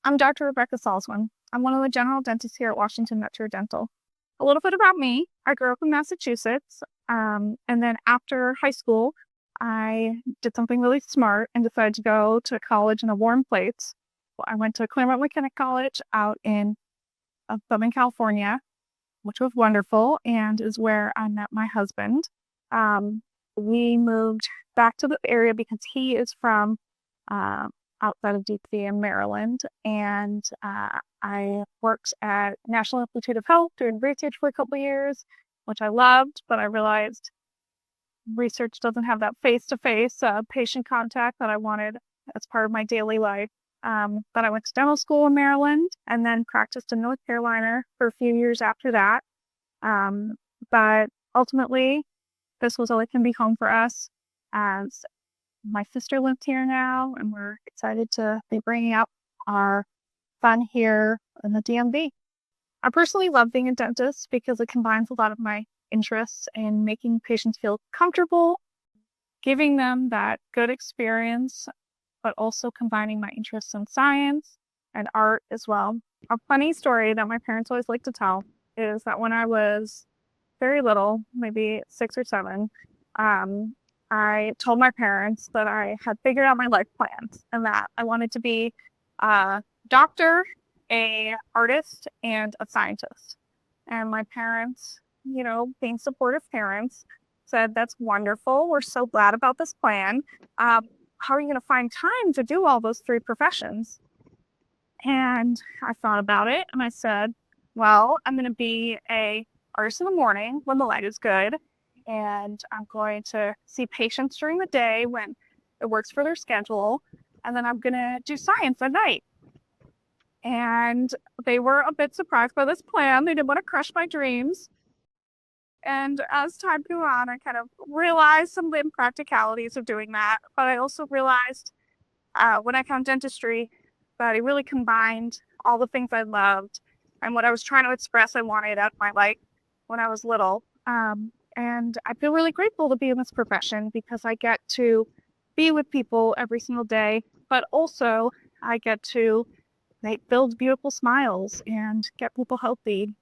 I'm Dr. Rebecca Salzman. I'm one of the general dentists here at Washington Metro Dental. A little bit about me. I grew up in Massachusetts, and then after high school, I did something really smart and decided to go to college in a warm place. Well, I went to Claremont McKenna College out in Southern California, which was wonderful, and is where I met my husband. Um, we moved back to the area because he is from uh, outside of DC in Maryland, and I worked at National Institute of Health doing research for a couple of years, which I loved, but I realized research doesn't have that face-to-face patient contact that I wanted as part of my daily life. Then I went to dental school in Maryland and then practiced in North Carolina for a few years after that. Um, but ultimately, this was always going to be home for us, as my sister lives here now, and we're excited to be bringing up our fun here in the DMV. I personally love being a dentist because it combines a lot of my interests in making patients feel comfortable, giving them that good experience, but also combining my interests in science and art as well. A funny story that my parents always like to tell is that when I was very little, maybe 6 or 7, I told my parents that I had figured out my life plans and that I wanted to be a doctor, a artist, and a scientist. And my parents, being supportive parents, said, "That's wonderful. We're so glad about this plan. How are you going to find time to do all those three professions?" And I thought about it and I said, well, I'm going to be a artist in the morning when the light is good, and I'm going to see patients during the day when it works for their schedule, and then I'm going to do science at night. And they were a bit surprised by this plan. They didn't want to crush my dreams. And as time grew on, I kind of realized some of the impracticalities of doing that. But I also realized when I found dentistry that it really combined all the things I loved and what I was trying to express I wanted out of my life when I was little. And I feel really grateful to be in this profession because I get to be with people every single day, but also I get to build beautiful smiles and get people healthy